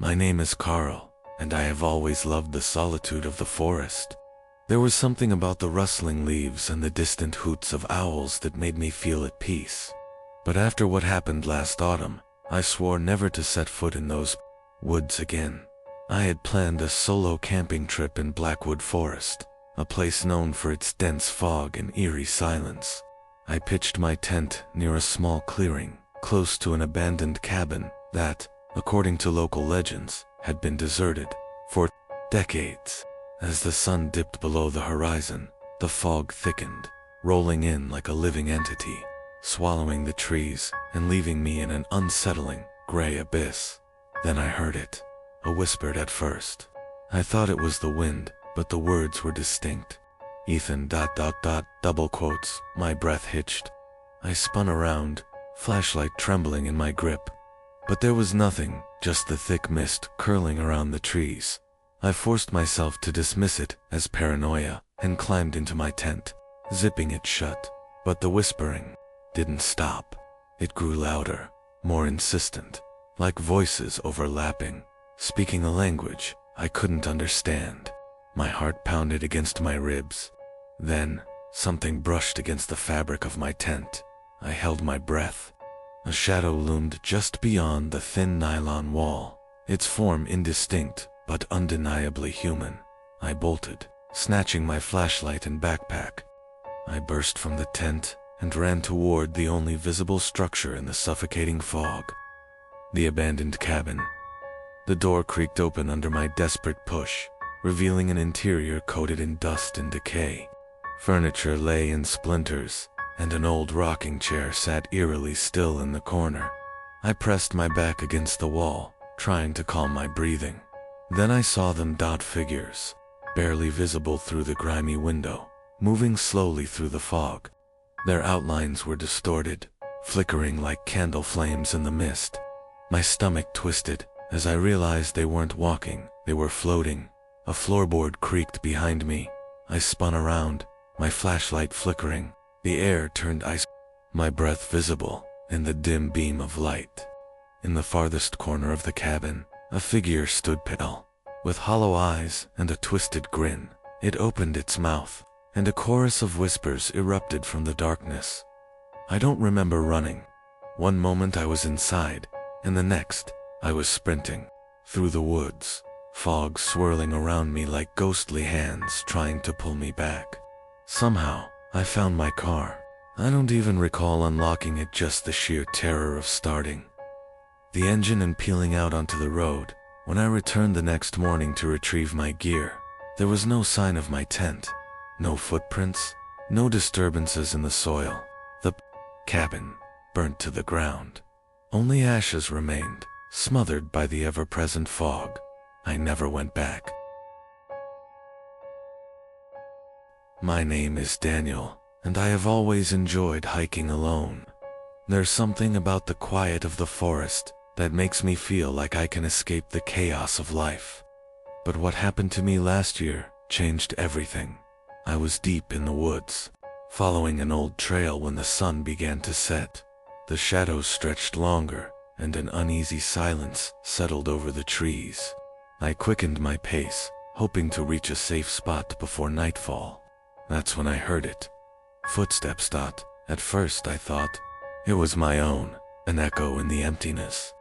My name is Carl, and I have always loved the solitude of the forest. There was something about the rustling leaves and the distant hoots of owls that made me feel at peace. But after what happened last autumn, I swore never to set foot in those woods again. I had planned a solo camping trip in Blackwood Forest, a place known for its dense fog and eerie silence. I pitched my tent near a small clearing, close to an abandoned cabin that, according to local legends, had been deserted for decades. As the sun dipped below the horizon, the fog thickened, rolling in like a living entity, swallowing the trees and leaving me in an unsettling, gray abyss. Then I heard it, a whispered at first. I thought it was the wind, but the words were distinct. Ethan ... double quotes, my breath hitched. I spun around, flashlight trembling in my grip. But there was nothing, just the thick mist curling around the trees. I forced myself to dismiss it as paranoia and climbed into my tent, zipping it shut. But the whispering didn't stop. It grew louder, more insistent, like voices overlapping, speaking a language I couldn't understand. My heart pounded against my ribs. Then, something brushed against the fabric of my tent. I held my breath. A shadow loomed just beyond the thin nylon wall, its form indistinct but undeniably human. I bolted, snatching my flashlight and backpack. I burst from the tent and ran toward the only visible structure in the suffocating fog. The abandoned cabin. The door creaked open under my desperate push, revealing an interior coated in dust and decay. Furniture lay in splinters, and an old rocking chair sat eerily still in the corner. I pressed my back against the wall, trying to calm my breathing. Then I saw them, figures, barely visible through the grimy window, moving slowly through the fog. Their outlines were distorted, flickering like candle flames in the mist. My stomach twisted as I realized they weren't walking, they were floating. A floorboard creaked behind me. I spun around, my flashlight flickering. The air turned ice, my breath visible in the dim beam of light. In the farthest corner of the cabin, a figure stood pale, with hollow eyes and a twisted grin. It opened its mouth, and a chorus of whispers erupted from the darkness. I don't remember running. One moment I was inside, and the next, I was sprinting through the woods, fog swirling around me like ghostly hands trying to pull me back. Somehow, I found my car. I don't even recall unlocking it, just the sheer terror of starting the engine and peeling out onto the road. When I returned the next morning to retrieve my gear, there was no sign of my tent, no footprints, no disturbances in the soil. The cabin burnt to the ground. Only ashes remained, smothered by the ever-present fog. I never went back. My name is Daniel, and I have always enjoyed hiking alone. There's something about the quiet of the forest that makes me feel like I can escape the chaos of life. But what happened to me last year changed everything. I was deep in the woods, following an old trail when the sun began to set. The shadows stretched longer, and an uneasy silence settled over the trees. I quickened my pace, hoping to reach a safe spot before nightfall. That's when I heard it. Footsteps. At first I thought it was my own, an echo in the emptiness.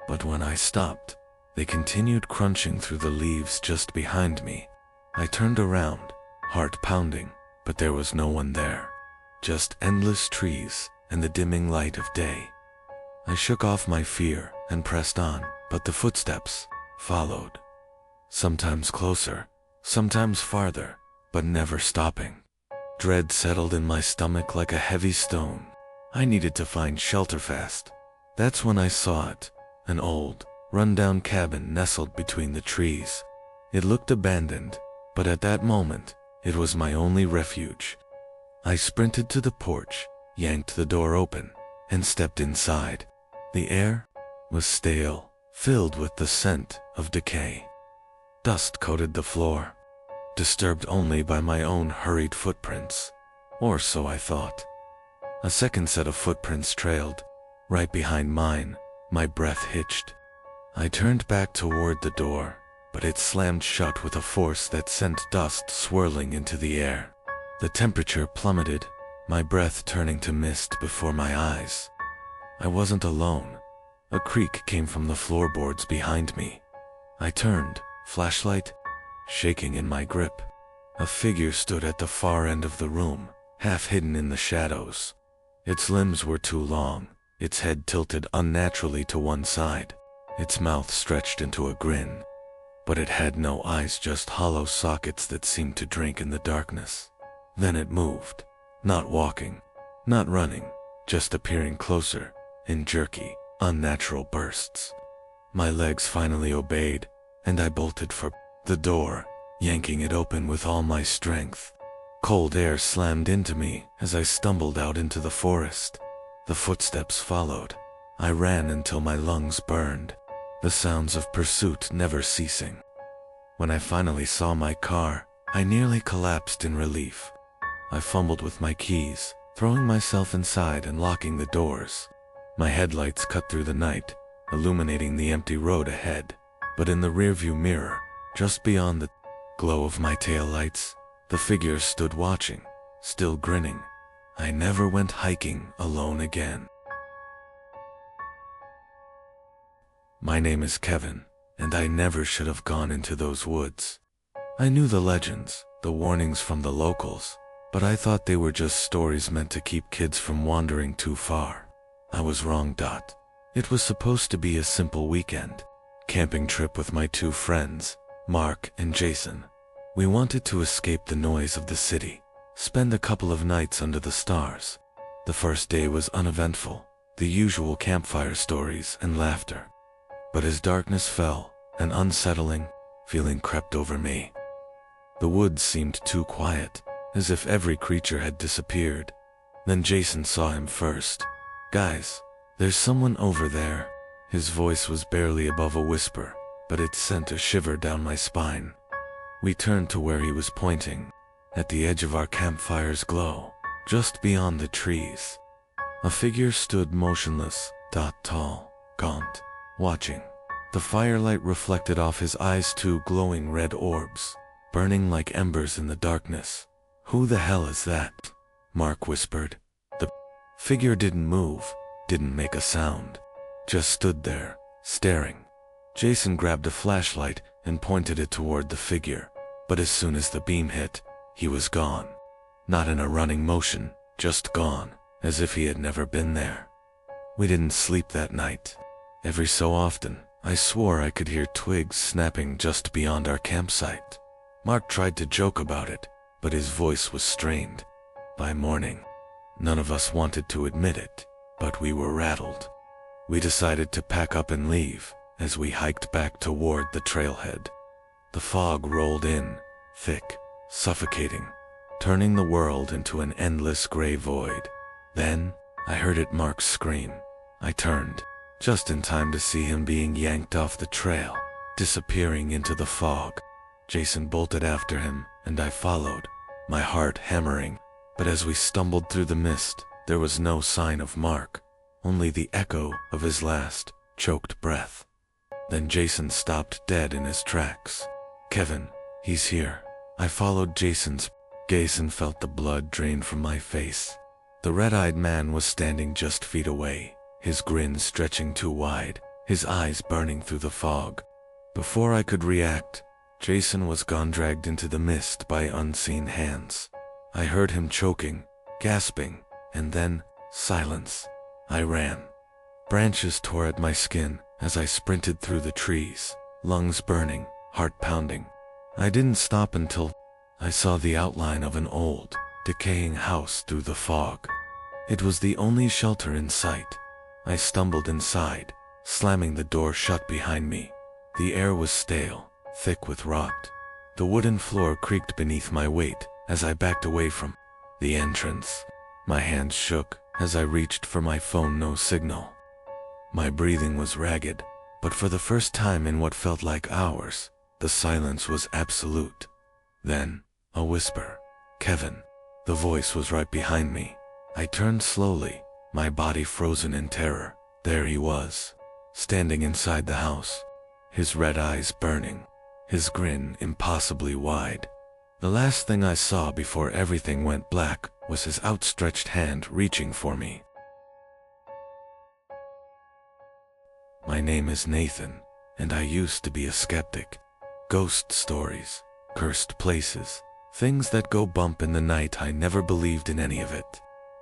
But when I stopped, they continued crunching through the leaves just behind me. I turned around, heart pounding, but there was no one there. Just endless trees and the dimming light of day. I shook off my fear and pressed on, but the footsteps followed. Sometimes closer, sometimes farther, but never stopping. Dread settled in my stomach like a heavy stone. I needed to find shelter fast. That's when I saw it, an old, run-down cabin nestled between the trees. It looked abandoned, but at that moment, it was my only refuge. I sprinted to the porch, yanked the door open, and stepped inside. The air was stale, filled with the scent of decay. Dust coated the floor, disturbed only by my own hurried footprints. Or so I thought. A second set of footprints trailed, right behind mine. My breath hitched. I turned back toward the door, but it slammed shut with a force that sent dust swirling into the air. The temperature plummeted, my breath turning to mist before my eyes. I wasn't alone. A creak came from the floorboards behind me. I turned, flashlight shaking in my grip. A figure stood at the far end of the room, half hidden in the shadows. Its limbs were too long, its head tilted unnaturally to one side, its mouth stretched into a grin. But it had no eyes, just hollow sockets that seemed to drink in the darkness. Then it moved, not walking, not running, just appearing closer, in jerky, unnatural bursts. My legs finally obeyed, and I bolted for the door, yanking it open with all my strength. Cold air slammed into me as I stumbled out into the forest. The footsteps followed. I ran until my lungs burned, the sounds of pursuit never ceasing. When I finally saw my car, I nearly collapsed in relief. I fumbled with my keys, throwing myself inside and locking the doors. My headlights cut through the night, illuminating the empty road ahead. But in the rearview mirror, just beyond the glow of my taillights, the figure stood watching, still grinning. I never went hiking alone again. My name is Kevin, and I never should have gone into those woods. I knew the legends, the warnings from the locals, but I thought they were just stories meant to keep kids from wandering too far. I was wrong. It was supposed to be a simple weekend camping trip with my two friends, Mark and Jason. We wanted to escape the noise of the city, spend a couple of nights under the stars. The first day was uneventful, the usual campfire stories and laughter. But as darkness fell, an unsettling feeling crept over me. The woods seemed too quiet, as if every creature had disappeared. Then Jason saw him first. "Guys, there's someone over there." His voice was barely above a whisper, but it sent a shiver down my spine. We turned to where he was pointing, at the edge of our campfire's glow, just beyond the trees. A figure stood motionless, tall, gaunt, watching. The firelight reflected off his eyes, two glowing red orbs, burning like embers in the darkness. "Who the hell is that?" Mark whispered. The figure didn't move, didn't make a sound, just stood there, staring. Jason grabbed a flashlight and pointed it toward the figure, but as soon as the beam hit, he was gone. Not in a running motion, just gone, as if he had never been there. We didn't sleep that night. Every so often, I swore I could hear twigs snapping just beyond our campsite. Mark tried to joke about it, but his voice was strained. By morning, none of us wanted to admit it, but we were rattled. We decided to pack up and leave as we hiked back toward the trailhead. The fog rolled in, thick, suffocating, turning the world into an endless gray void. Then, I heard it. Mark scream. I turned, just in time to see him being yanked off the trail, disappearing into the fog. Jason bolted after him, and I followed, my heart hammering. But as we stumbled through the mist, there was no sign of Mark, only the echo of his last, choked breath. Then Jason stopped dead in his tracks. "Kevin, he's here." I followed Jason's gaze and felt the blood drain from my face. The red-eyed man was standing just feet away, his grin stretching too wide, his eyes burning through the fog. Before I could react, Jason was gone, dragged into the mist by unseen hands. I heard him choking, gasping, and then silence. I ran. Branches tore at my skin as I sprinted through the trees, lungs burning, heart pounding. I didn't stop until I saw the outline of an old, decaying house through the fog. It was the only shelter in sight. I stumbled inside, slamming the door shut behind me. The air was stale, thick with rot. The wooden floor creaked beneath my weight as I backed away from the entrance. My hands shook as I reached for my phone. No signal. My breathing was ragged, but for the first time in what felt like hours, the silence was absolute. Then, a whisper. "Kevin." The voice was right behind me. I turned slowly, my body frozen in terror. There he was, standing inside the house, his red eyes burning, his grin impossibly wide. The last thing I saw before everything went black was his outstretched hand reaching for me. My name is Nathan, and I used to be a skeptic. Ghost stories, cursed places, things that go bump in the night, I never believed in any of it.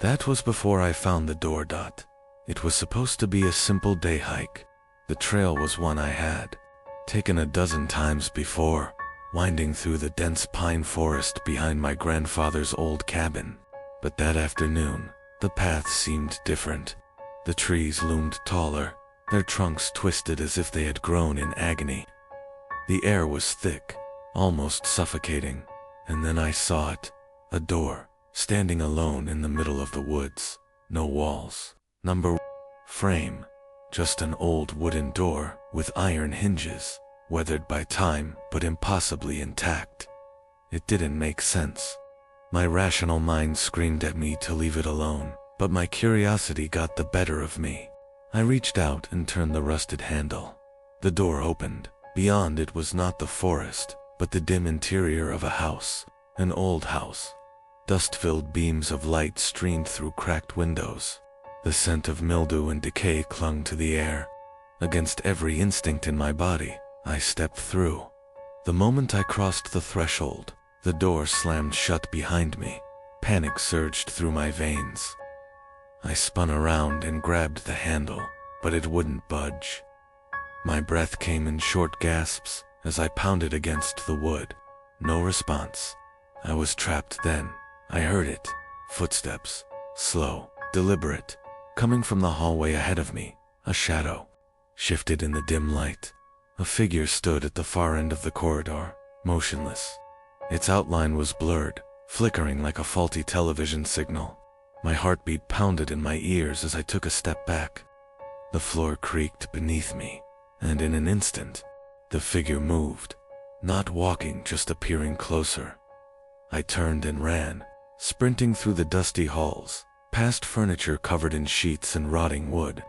That was before I found the door. It was supposed to be a simple day hike. The trail was one I had taken a dozen times before, winding through the dense pine forest behind my grandfather's old cabin. But that afternoon, the path seemed different. The trees loomed taller, their trunks twisted as if they had grown in agony. The air was thick, almost suffocating, and then I saw it, a door, standing alone in the middle of the woods. No walls, frame, just an old wooden door with iron hinges, weathered by time but impossibly intact. It didn't make sense. My rational mind screamed at me to leave it alone, but my curiosity got the better of me. I reached out and turned the rusted handle. The door opened. Beyond it was not the forest, but the dim interior of a house, an old house. Dust-filled beams of light streamed through cracked windows. The scent of mildew and decay clung to the air. Against every instinct in my body, I stepped through. The moment I crossed the threshold, the door slammed shut behind me. Panic surged through my veins. I spun around and grabbed the handle, but it wouldn't budge. My breath came in short gasps as I pounded against the wood. No response. I was trapped then. I heard it. Footsteps. Slow, deliberate, coming from the hallway ahead of me. A shadow shifted in the dim light. A figure stood at the far end of the corridor, motionless. Its outline was blurred, flickering like a faulty television signal. My heartbeat pounded in my ears as I took a step back. The floor creaked beneath me, and in an instant, the figure moved, not walking, just appearing closer. I turned and ran, sprinting through the dusty halls, past furniture covered in sheets and rotting wood.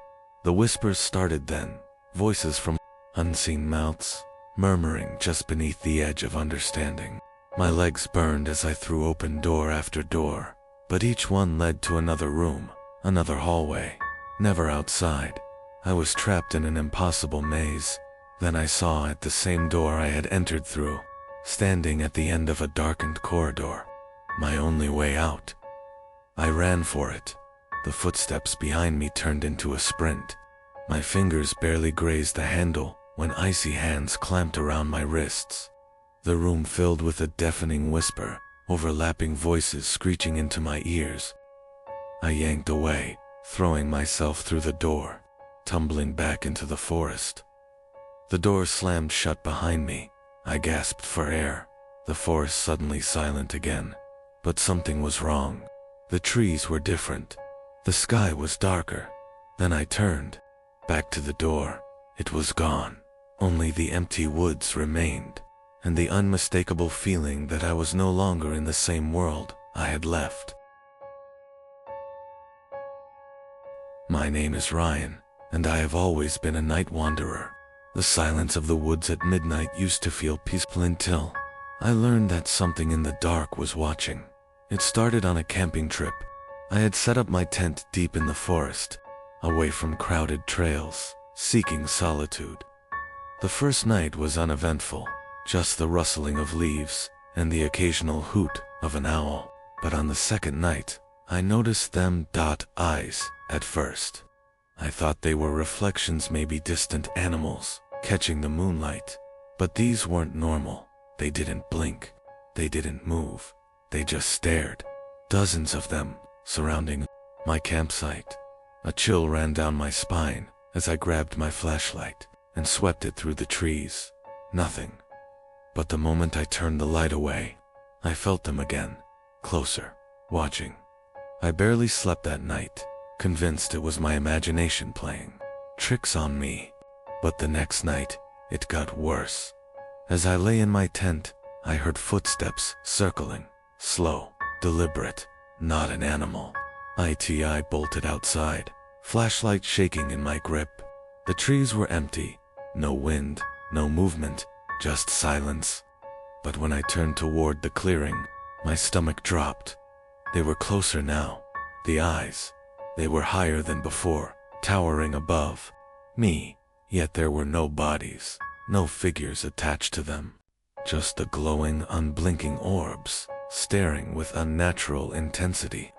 The whispers started then, voices from unseen mouths, murmuring just beneath the edge of understanding. My legs burned as I threw open door after door, but each one led to another room, another hallway, never outside. I was trapped in an impossible maze. Then I saw at the same door I had entered through, standing at the end of a darkened corridor, my only way out. I ran for it. The footsteps behind me turned into a sprint. My fingers barely grazed the handle when icy hands clamped around my wrists. The room filled with a deafening whisper, overlapping voices screeching into my ears. I yanked away, throwing myself through the door, tumbling back into the forest. The door slammed shut behind me. I gasped for air. The forest suddenly silent again. But something was wrong. The trees were different. The sky was darker. Then I turned back to the door. It was gone. Only the empty woods remained, and the unmistakable feeling that I was no longer in the same world I had left. My name is Ryan, and I have always been a night wanderer. The silence of the woods at midnight used to feel peaceful until I learned that something in the dark was watching. It started on a camping trip. I had set up my tent deep in the forest, away from crowded trails, seeking solitude. The first night was uneventful, just the rustling of leaves and the occasional hoot of an owl. But on the second night, I noticed them eyes at first. I thought they were reflections, maybe distant animals, catching the moonlight. But these weren't normal. They didn't blink. They didn't move. They just stared. Dozens of them, surrounding my campsite. A chill ran down my spine as I grabbed my flashlight and swept it through the trees. Nothing. But the moment I turned the light away, I felt them again, closer, watching. I barely slept that night, convinced it was my imagination playing tricks on me. But the next night, it got worse. As I lay in my tent, I heard footsteps circling, slow, deliberate, not an animal. I bolted outside, flashlight shaking in my grip. The trees were empty, no wind, no movement, just silence. But when I turned toward the clearing, my stomach dropped. They were closer now. The eyes. They were higher than before, towering above me, yet there were no bodies, no figures attached to them. Just the glowing, unblinking orbs, staring with unnatural intensity.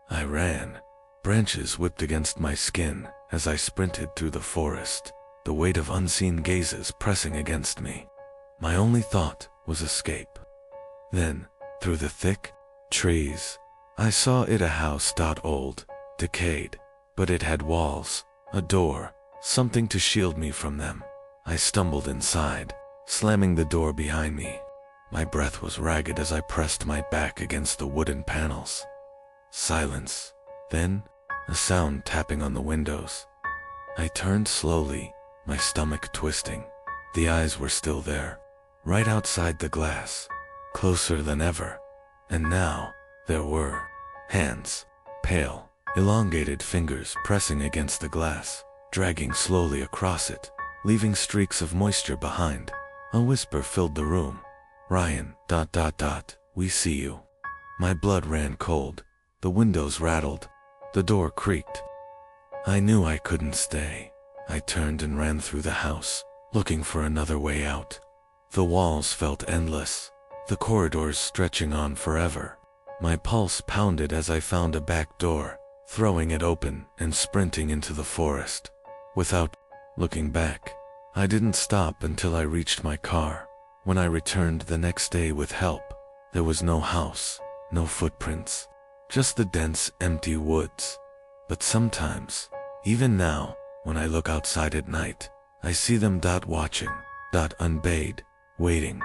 I ran. Branches whipped against my skin as I sprinted through the forest, the weight of unseen gazes pressing against me. My only thought was escape. Then, through the thick trees, I saw it a house. Old, decayed, but it had walls, a door, something to shield me from them. I stumbled inside, slamming the door behind me. My breath was ragged as I pressed my back against the wooden panels. Silence. Then, a sound tapping on the windows. I turned slowly, my stomach twisting. The eyes were still there, right outside the glass, closer than ever. And now, there were hands, pale, elongated fingers pressing against the glass, dragging slowly across it, leaving streaks of moisture behind. A whisper filled the room. "Ryan, we see you." My blood ran cold. The windows rattled. The door creaked. I knew I couldn't stay. I turned and ran through the house, looking for another way out. The walls felt endless, the corridors stretching on forever. My pulse pounded as I found a back door, throwing it open and sprinting into the forest. Without looking back, I didn't stop until I reached my car. When I returned the next day with help, there was no house, no footprints, just the dense, empty woods. But sometimes, even now, when I look outside at night, I see them watching, unbathed, waiting.